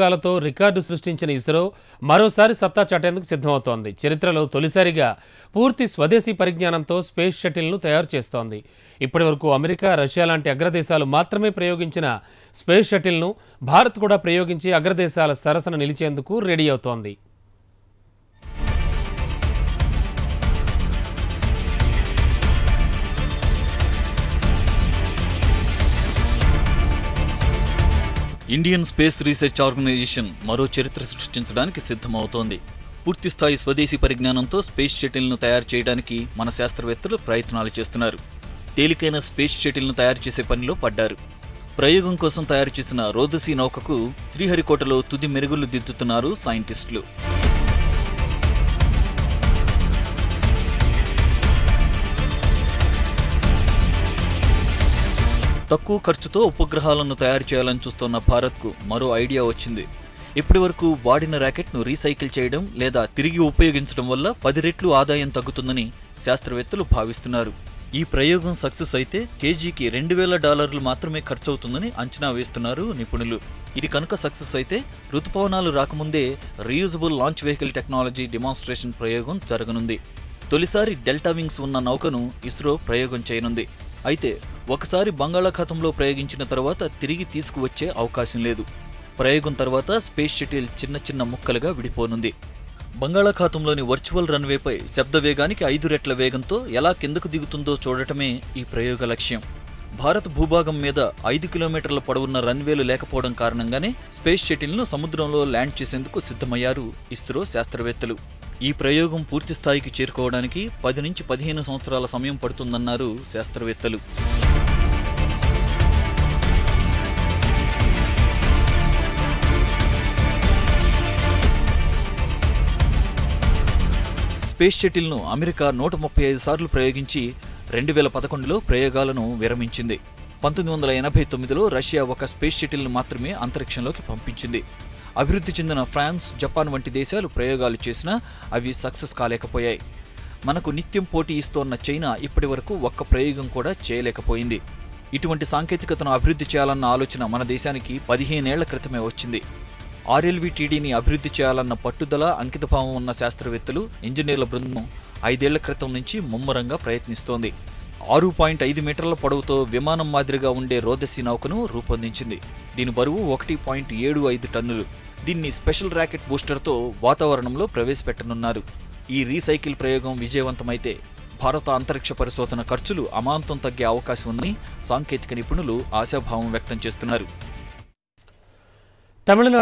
ప్రయోగాలతో record సృష్టించిన ఇస్రో మరోసారి సత్తా చాటేందుకు సిద్ధమవుతోంది. చరిత్రలో తొలిసారిగా పూర్తి స్వదేశీ పరిజ్ఞానంతో స్పేస్ షటిల్ను తయారు చేస్తోంది. ఇప్పటివరకు అమెరికా, రష్యా లాంటి అగ్రదేశాలు మాత్రమే ప్రయోగించిన స్పేస్ షటిల్ను భారత్ కూడా ప్రయోగించి అగ్రదేశాల సరసన నిలిచేందుకు రెడీ అవుతోంది. ఇండియన్ స్పేస్ రీసెర్చ్ ఆర్గనైజేషన్ మరో చరిత్ర సృష్టించడానికి సిద్ధమవుతోంది. పూర్తిస్థాయి స్వదేశీ పరిజ్ఞానంతో స్పేస్ షటిల్ను తయారు చేయడానికి మన శాస్త్రవేత్తలు ప్రయత్నాలు చేస్తున్నారు. తేలికైన స్పేస్ షటిల్ను తయారు చేసే పనిలో పడ్డారు. ప్రయోగం కోసం తయారు చేసిన రోదసీ నౌకకు శ్రీహరికోటలో తుది మెరుగులు దిద్దుతున్నారు సైంటిస్టులు. తక్కువ ఖర్చుతో ఉపగ్రహాలను తయారు చేయాలని చూస్తున్న భారత్కు మరో ఐడియా వచ్చింది. ఇప్పటివరకు వాడిన ర్యాకెట్ను రీసైకిల్ చేయడం లేదా తిరిగి ఉపయోగించడం వల్ల 10 రెట్లు ఆదాయం తగ్గుతుందని శాస్త్రవేత్తలు భావిస్తున్నారు. ఈ ప్రయోగం సక్సెస్ అయితే కేజీకి $2000 మాత్రమే ఖర్చవుతుందని అంచనా వేస్తున్నారు నిపుణులు. ఇది కనుక సక్సెస్ అయితే ఋతుపవనాలు రాకముందే reusable launch vehicle technology demonstration ప్రయోగం జరగనుంది. తొలిసారి డెల్టా వింగ్స్ ఉన్న నౌకను ఇస్రో ప్రయోగం చేయనుంది. అయితే ఒకసారి బంగాళాఖాతంలో ప్రయోగించిన తర్వాత తిరిగి తీసుకువచ్చే అవకాశం లేదు. ప్రయోగం తర్వాత స్పేస్ షటిల్ చిన్న చిన్న ముక్కలుగా విడిపోనుంది. బంగాళాఖాతంలోని వర్చువల్ రన్వేపై శబ్ద వేగానికి 5 రెట్ల వేగంతో ఎలా కిందకు దిగుతుందో చూడటమే ఈ ప్రయోగ లక్ష్యం. భారత భూభాగం మీద 5 కిలోమీటర్ల పొడవున్న రన్వేలు లేకపోవడం కారణంగానే స్పేస్ షటిల్ను సముద్రంలో ల్యాండ్ చేసేందుకు సిద్ధమయ్యారు ఇస్రో శాస్త్రవేత్తలు. ఈ ప్రయోగం పూర్తి స్థాయికి చేరుకోవడానికి 10 నుంచి 15 సంవత్సరాల సమయం పడుతుందన్నారు శాస్త్రవేత్తలు. స్పేస్ షటిల్ను అమెరికా 135 సార్లు ప్రయోగించి 2011లో ప్రయోగాలను విరమించింది. 1989లో రష్యా ఒక స్పేస్ షటిల్ను మాత్రమే అంతరిక్షంలోకి పంపించింది. అభివృద్ధి చెందిన ఫ్రాన్స్, జపాన్ వంటి దేశాలు ప్రయోగాలు చేసినా అవి సక్సెస్ కాలేకపోయాయి. మనకు నిత్యం పోటీ ఇస్తోన్న చైనా ఇప్పటి వరకు ఒక్క ప్రయోగం కూడా చేయలేకపోయింది. ఇటువంటి సాంకేతికతను అభివృద్ధి చేయాలన్న ఆలోచన మన దేశానికి 15 ఏళ్ల క్రితమే వచ్చింది. RLV-TDని అభివృద్ధి చేయాలన్న పట్టుదల, అంకితభావం ఉన్న శాస్త్రవేత్తలు, ఇంజనీర్ల బృందం 5 ఏళ్ల క్రితం నుంచి ముమ్మరంగా ప్రయత్నిస్తోంది. 6.5 మీటర్ల పొడవుతో విమానం మాదిరిగా ఉండే రోదసీ నౌకను రూపొందించింది. దీని బరువు 1.75 టన్నులు. దీన్ని స్పెషల్ ర్యాకెట్ బూస్టర్తో వాతావరణంలో ప్రవేశపెట్టనున్నారు. ఈ రీసైకిల్ ప్రయోగం విజయవంతమైతే భారత అంతరిక్ష పరిశోధన ఖర్చులు అమాంతం తగ్గే అవకాశం ఉందని సాంకేతిక నిపుణులు ఆశాభావం వ్యక్తం చేస్తున్నారు. తమిళనాడు